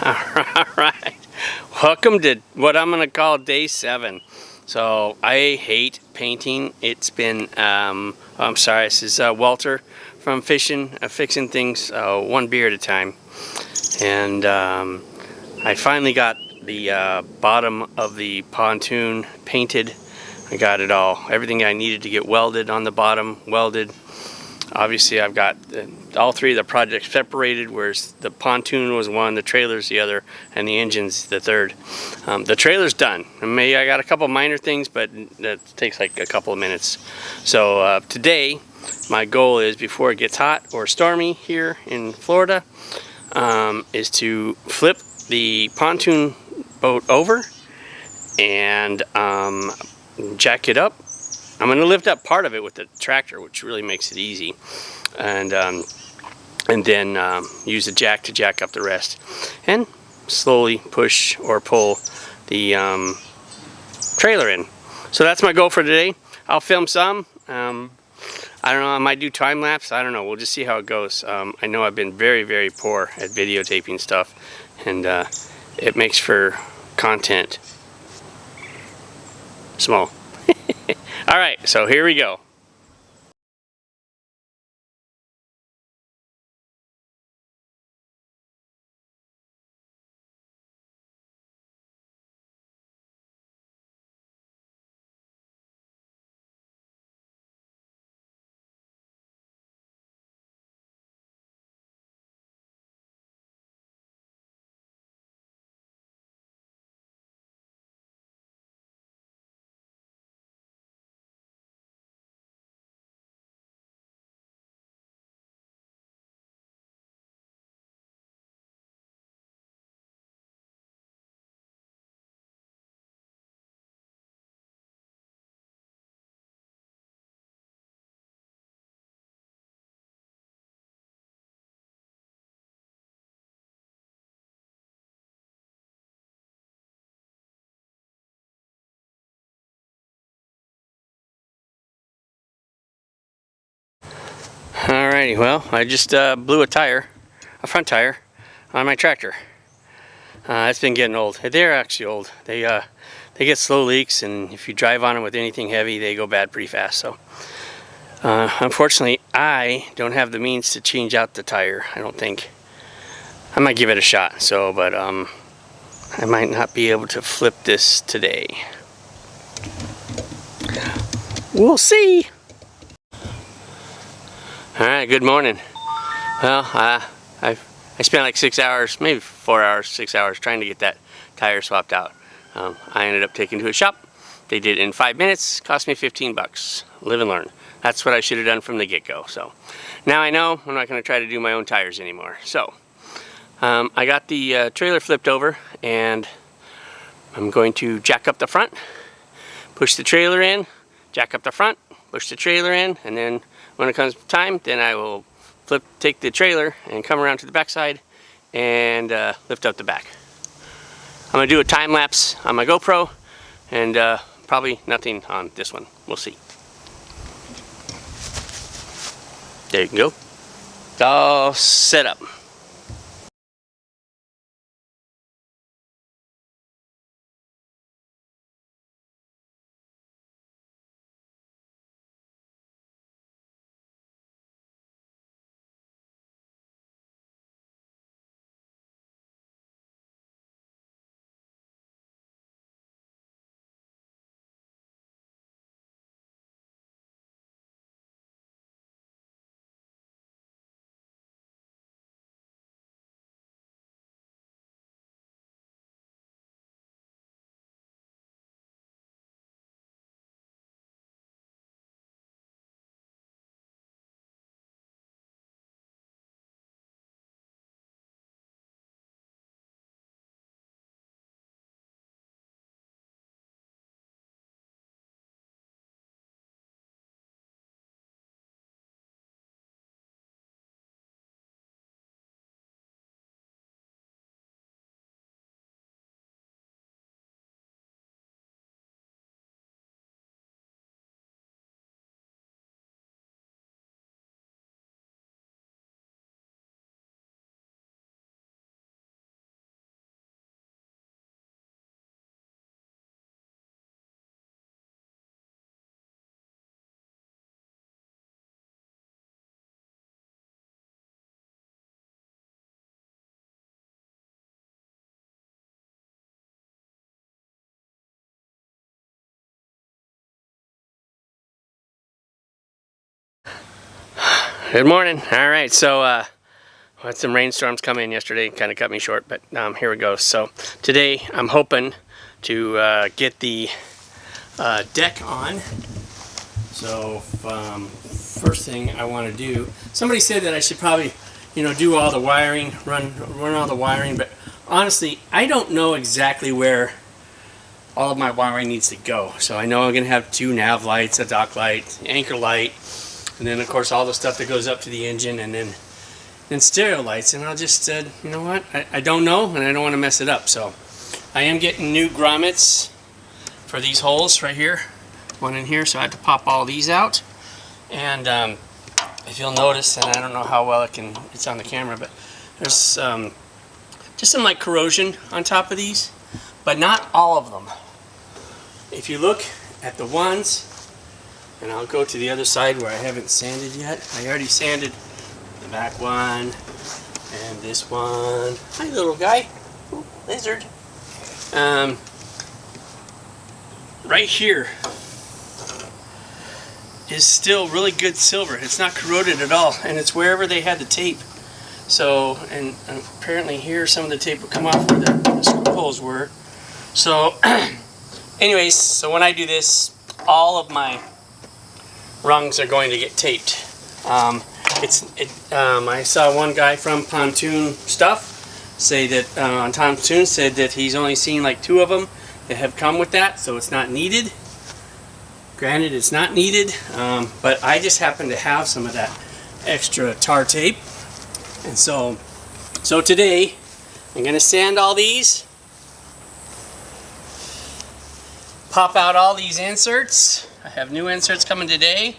Alright, welcome to what I'm going to call day 7. So I hate painting. It's been, I'm sorry, this is Walter from Fishing, Fixing Things one beer at a time. And I finally got the bottom of the pontoon painted. I got it all, everything I needed to get welded on the bottom, welded. Obviously I've got all three of the projects separated, whereas the pontoon was one, the trailer's the other, and the engine's the third. The trailer's done. I got a couple minor things, but that takes like a couple of minutes. So today, my goal is, before it gets hot or stormy here in Florida, is to flip the pontoon boat over and jack it up. I'm going to lift up part of it with the tractor, which really makes it easy, and then use the jack to jack up the rest, and slowly push or pull the trailer in. So that's my goal for today. I'll film some. I don't know, I might do time lapse. I don't know. We'll just see how it goes. I know I've been very, very poor at videotaping stuff, and it makes for content small. All right, so here we go. Alrighty, well, I just blew a front tire, on my tractor. It's been getting old. They're actually old. They get slow leaks, and if you drive on them with anything heavy, they go bad pretty fast. So, unfortunately, I don't have the means to change out the tire. I don't think. I might give it a shot. So, but I might not be able to flip this today. We'll see. Alright, good morning. Well, I spent like 6 hours, maybe 4 hours, 6 hours trying to get that tire swapped out. I ended up taking to a shop. They did it in 5 minutes, cost me 15 bucks. Live and learn. That's what I should have done from the get-go. So now I know I'm not going to try to do my own tires anymore. So I got the trailer flipped over, and I'm going to jack up the front, push the trailer in, jack up the front, push the trailer in, and then when it comes time, then I will take the trailer and come around to the backside and lift up the back. I'm going to do a time lapse on my GoPro, and probably nothing on this one. We'll see. There you can go. It's all set up. Good morning. All right, so had some rainstorms come in yesterday, kind of cut me short, but here we go. So today I'm hoping to get the deck on. So first thing I want to do, somebody said that I should probably, do all the wiring, run all the wiring, but honestly, I don't know exactly where all of my wiring needs to go. So I know I'm going to have 2 nav lights, a dock light, anchor light, and then of course all the stuff that goes up to the engine, and then stereo lights. And I just said, you know what, I don't know, and I don't want to mess it up. So I am getting new grommets for these holes right here, one in here, so I had to pop all these out. And if you'll notice, and I don't know how well it's on the camera, but there's just some like corrosion on top of these, but not all of them. If you look at the ones, and I'll go to the other side where I haven't sanded yet. I already sanded the back one and this one. Hi, little guy. Ooh, lizard. Right here is still really good silver. It's not corroded at all, and it's wherever they had the tape. So, and apparently here some of the tape will come off where the screw holes were. So, anyways, when I do this, all of my rungs are going to get taped. I saw one guy from Pontoon stuff say that on Pontoon said that he's only seen like 2 of them that have come with that, so it's not needed. Granted, it's not needed, but I just happen to have some of that extra tar tape, and so today I'm going to sand all these, pop out all these inserts. I have new inserts coming today.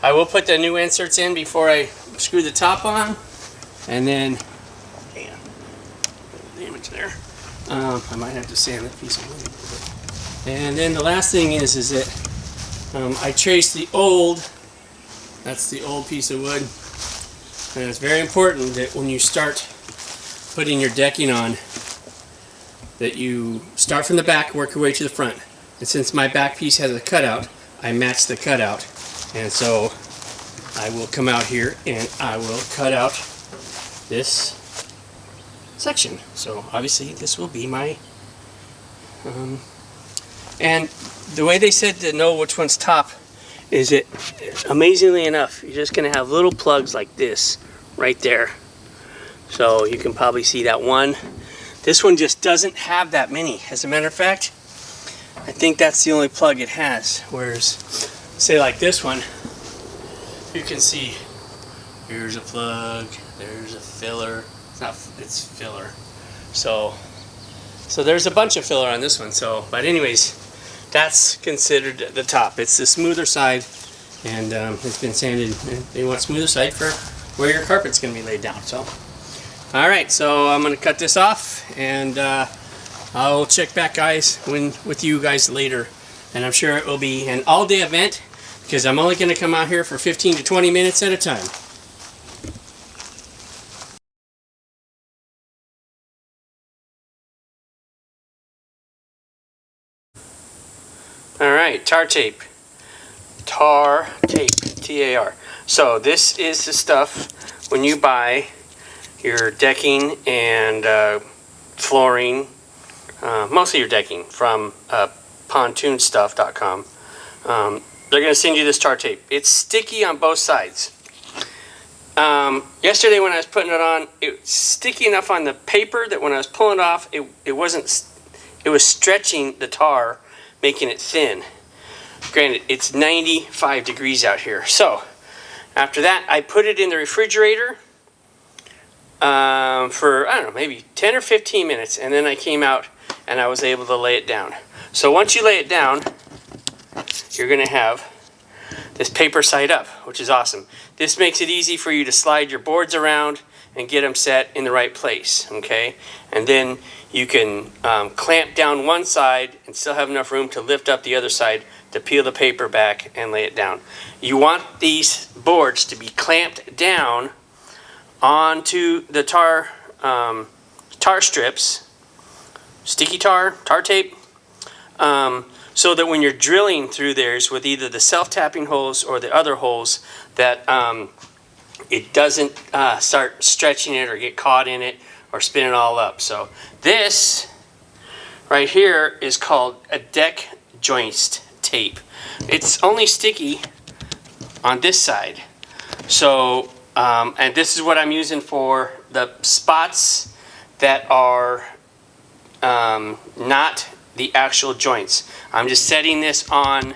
I will put the new inserts in before I screw the top on, and then, damage there. I might have to sand that piece of wood. And then the last thing is that I traced the old. That's the old piece of wood, and it's very important that when you start putting your decking on, that you start from the back, work your way to the front. And since my back piece has a cutout, I match the cutout, and so I will come out here and I will cut out this section. So obviously this will be my and the way they said to know which one's top is that, amazingly enough, you're just going to have little plugs like this right there. So you can probably see that one. This one just doesn't have that many. As a matter of fact, I think that's the only plug it has. Whereas, say like this one, you can see here's a plug, there's a filler. It's filler. So there's a bunch of filler on this one. So, but anyways, that's considered the top. It's the smoother side, and it's been sanded. They want smoother side for where your carpet's going to be laid down. So, all right. So I'm going to cut this off, and I'll check back, guys, with you guys later. And I'm sure it will be an all-day event, because I'm only going to come out here for 15 to 20 minutes at a time. All right, tar tape. Tar tape, T-A-R. So this is the stuff when you buy your decking and flooring, mostly your decking, from pontoonstuff.com. They're going to send you this tar tape. It's sticky on both sides. Yesterday when I was putting it on, it was sticky enough on the paper that when I was pulling it off, it was stretching the tar, making it thin. Granted, it's 95 degrees out here. So after that, I put it in the refrigerator for, I don't know, maybe 10 or 15 minutes, and then I came out and I was able to lay it down. So once you lay it down, you're going to have this paper side up, which is awesome. This makes it easy for you to slide your boards around and get them set in the right place, okay? And then you can clamp down one side and still have enough room to lift up the other side to peel the paper back and lay it down. You want these boards to be clamped down onto the tar strips, sticky tar tape, so that when you're drilling through theirs with either the self-tapping holes or the other holes, that it doesn't start stretching it or get caught in it or spin it all up. So this right here is called a deck joist tape. It's only sticky on this side. So, and this is what I'm using for the spots that are not the actual joints. I'm just setting this on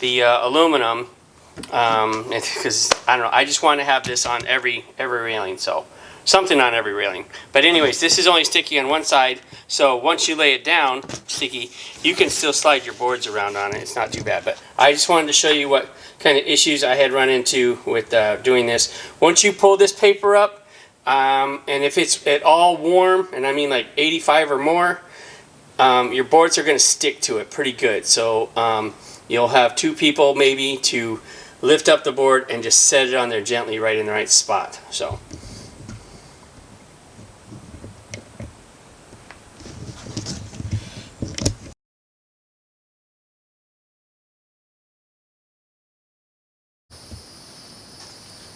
the aluminum because I don't know, I just want to have this on every railing, so something on every railing. But anyways, this is only sticky on one side, so once you lay it down sticky, you can still slide your boards around on it. It's not too bad. But I just wanted to show you what kind of issues I had run into with doing this. Once you pull this paper up, and if it's at all warm, and I mean like 85 or more, your boards are going to stick to it pretty good. So you'll have two people maybe to lift up the board and just set it on there gently right in the right spot. So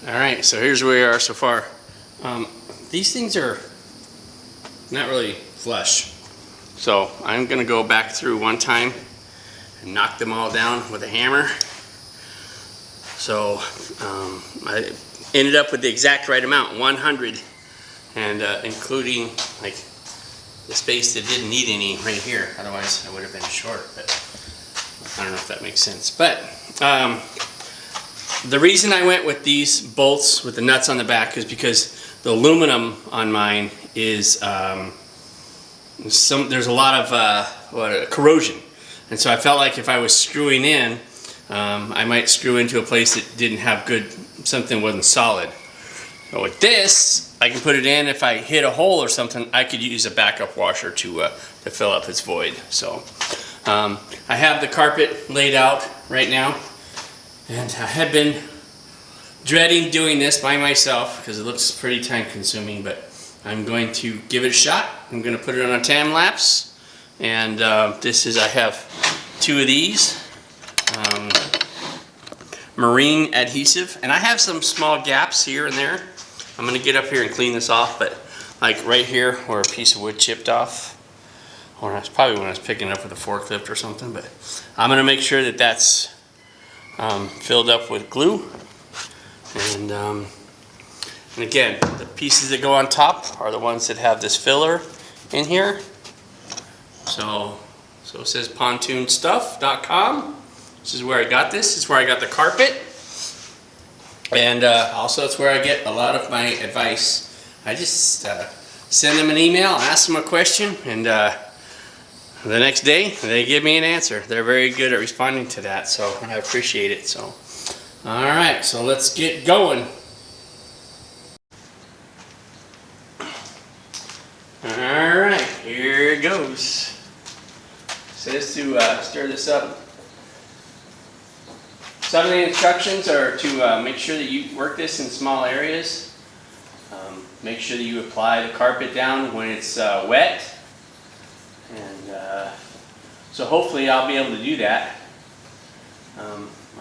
alright, so here's where we are so far. These things are not really flush. So I'm going to go back through one time and knock them all down with a hammer. So I ended up with the exact right amount, 100, and including like the space that didn't need any right here. Otherwise I would have been short, but I don't know if that makes sense. But the reason I went with these bolts with the nuts on the back is because the aluminum on mine is there's a lot of corrosion, and so I felt like if I was screwing in, I might screw into a place that didn't have good, something wasn't solid. But with this, I can put it in. If I hit a hole or something, I could use a backup washer to fill up its void. So I have the carpet laid out right now, and I had been dreading doing this by myself because it looks pretty time consuming, but I'm going to give it a shot. I'm going to put it on a time lapse, and this is, I have two of these marine adhesive, and I have some small gaps here and there. I'm going to get up here and clean this off, but like right here where a piece of wood chipped off, or that's probably when I was picking it up with a forklift or something, but I'm going to make sure that that's filled up with glue. And again, the pieces that go on top are the ones that have this filler in here. So it says pontoonstuff.com. This is where I got this. This is where I got the carpet. And also it's where I get a lot of my advice. I just send them an email, ask them a question, and the next day they give me an answer. They're very good at responding to that, so I appreciate it. So, all right, so let's get going. All right, here it goes. It says to stir this up. Some of the instructions are to make sure that you work this in small areas. Make sure that you apply the carpet down when it's wet. And so hopefully I'll be able to do that.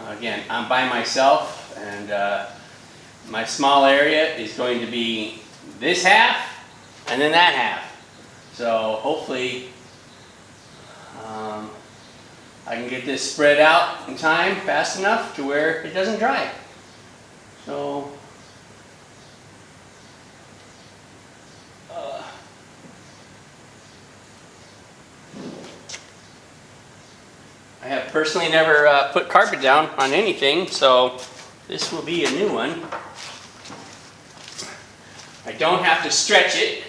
Again, I'm by myself, and my small area is going to be this half and then that half. So hopefully I can get this spread out in time fast enough to where it doesn't dry. So I have personally never put carpet down on anything, so this will be a new one. I don't have to stretch it.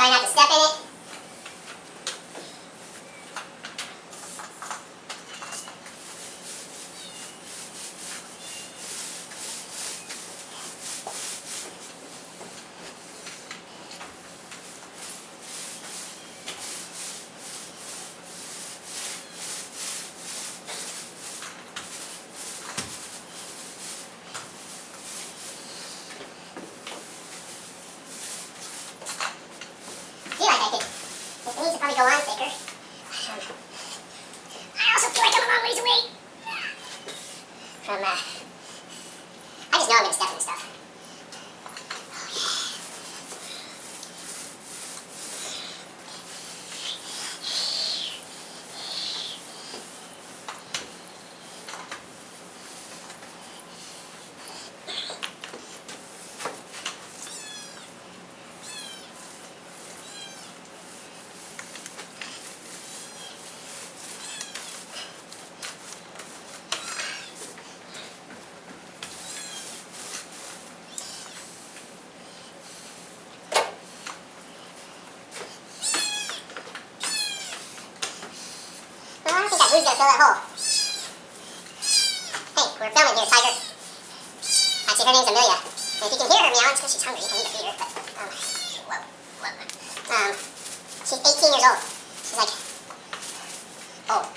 Try not to step in it. Probably go on thicker. I also feel like I'm a long ways away from, I just know I'm going to step in this stuff. Who's gonna fill that hole? Hey, we're filming here, Tiger. Actually, her name's Amelia. And if you can hear her meow, it's because she's hungry. I need to feed her, but, whoa. She's 18 years old. She's like, old.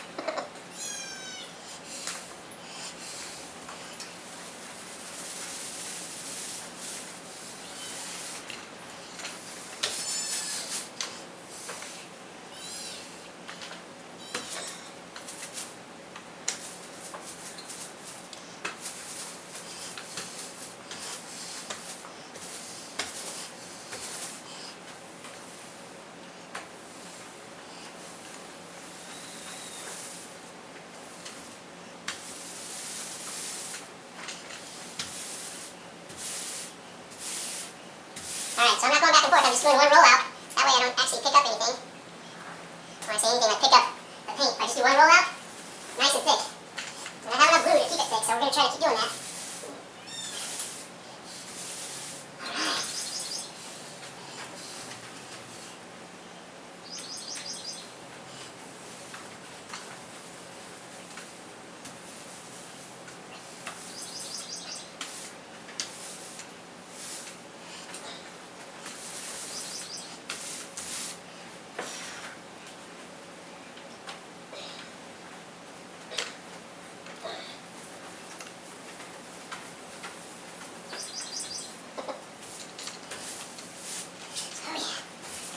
Alright, so I'm not going back and forth, I'm just doing one rollout. That way I don't actually pick up anything. When I say anything, I pick up the paint. I just do one rollout, nice and thick. And I have enough glue to keep it thick, so we're going to try to keep doing that.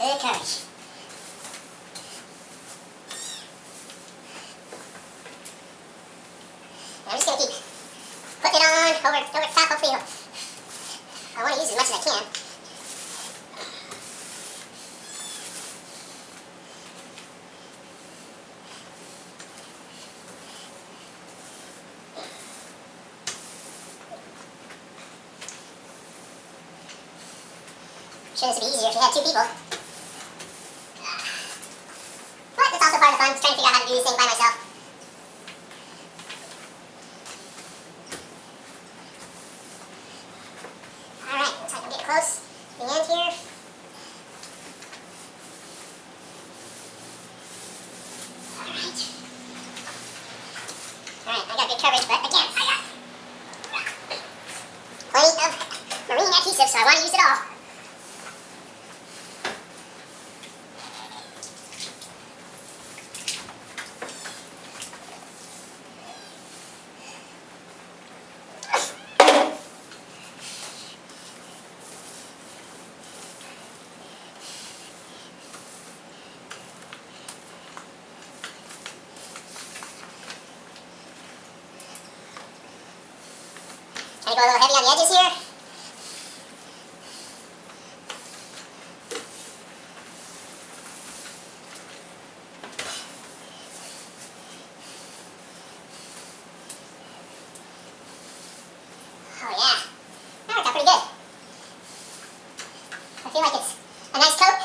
Good courage. I'm just going to keep putting it on over the top. Hopefully I want to use as much as I can. I'm sure this would be easier if you had two people. But that's also part of the fun, just trying to figure out how to do these things by myself. Alright, looks like I'm getting close to the end here. Alright, I got good coverage, but again, I got plenty of marine adhesive, so I want to use it all. Trying to go a little heavy on the edges here. Oh yeah, that worked out pretty good. I feel like it's a nice coat.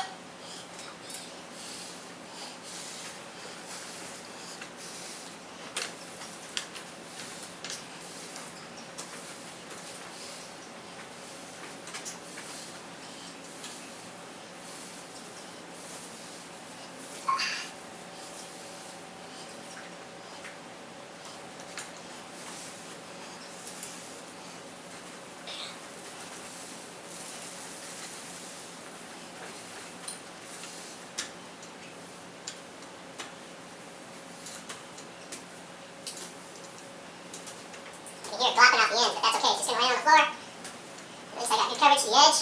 just gonna lay it on the floor. At least I got good coverage to the edge.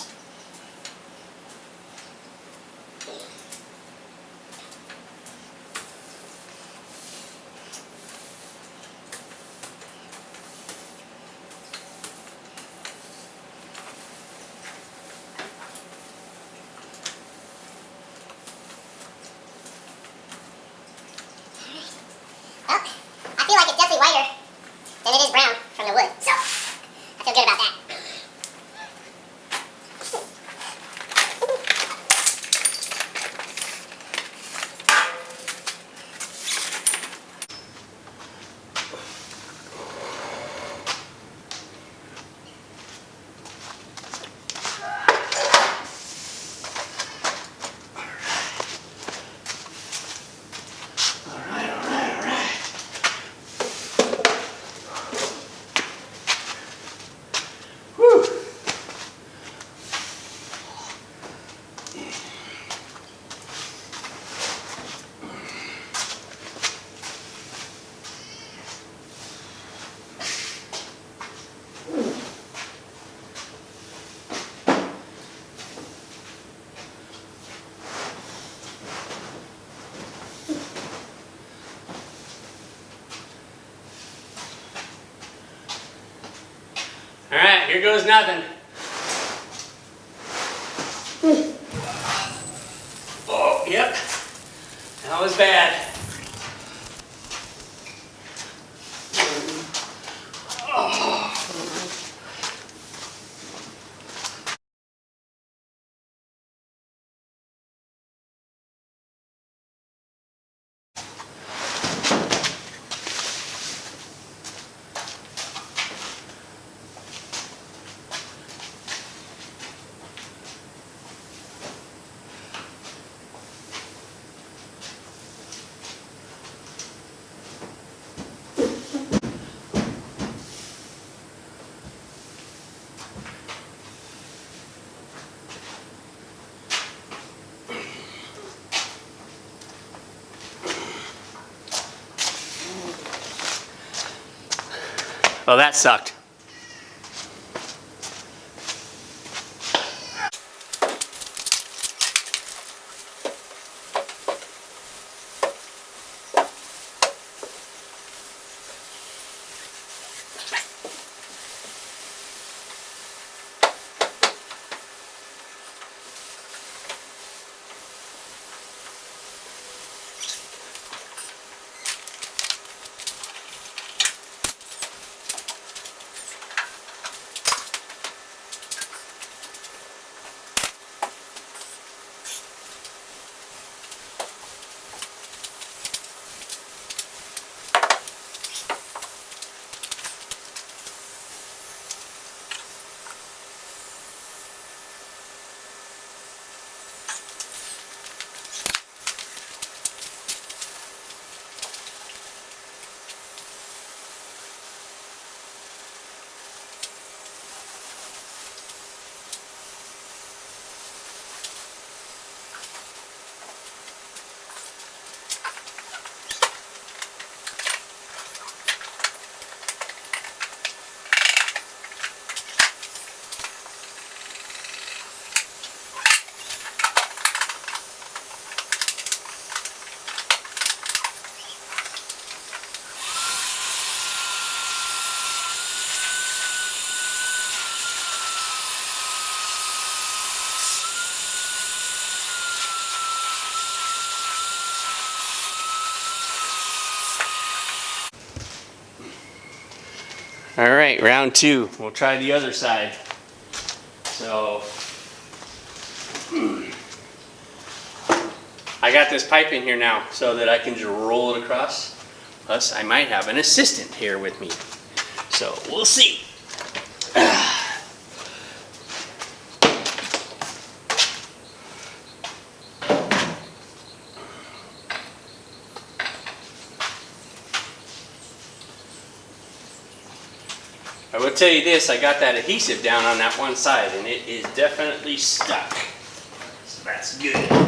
Well, I feel like it's definitely whiter than it is brown from the wood, so I feel good about that. All right, here goes nothing. Oh, yep. That was bad. Well, that sucked. All right, round two. We'll try the other side. So, I got this pipe in here now so that I can just roll it across. Plus, I might have an assistant here with me. So, we'll see. I will tell you this, I got that adhesive down on that one side and it is definitely stuck. So that's good.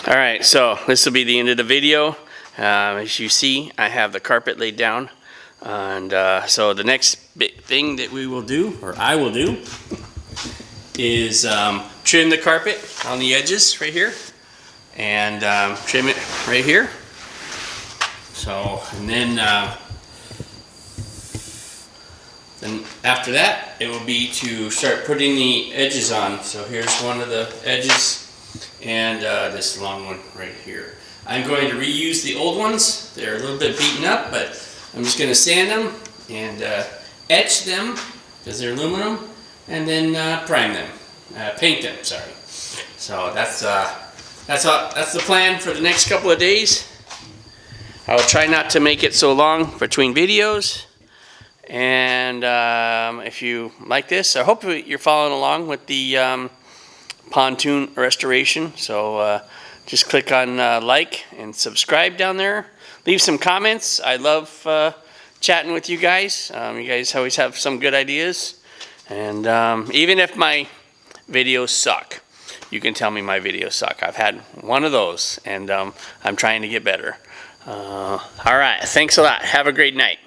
All right, so this will be the end of the video. As you see, I have the carpet laid down. And so the next big thing that we will do, or I will do, is trim the carpet on the edges right here. And trim it right here. So, and then after that, it will be to start putting the edges on. So here's one of the edges. And this long one right here. I'm going to reuse the old ones. They're a little bit beaten up, but I'm just going to sand them and etch them because they're aluminum, and then prime them, paint them. Sorry. So that's the plan for the next couple of days. I will try not to make it so long between videos. And if you like this, I hope you're following along with the pontoon restoration. So just click on like and subscribe down there. Leave some comments. I love chatting with you guys. You guys always have some good ideas. And even if my videos suck, you can tell me my videos suck. I've had one of those, and I'm trying to get better. All right. Thanks a lot. Have a great night.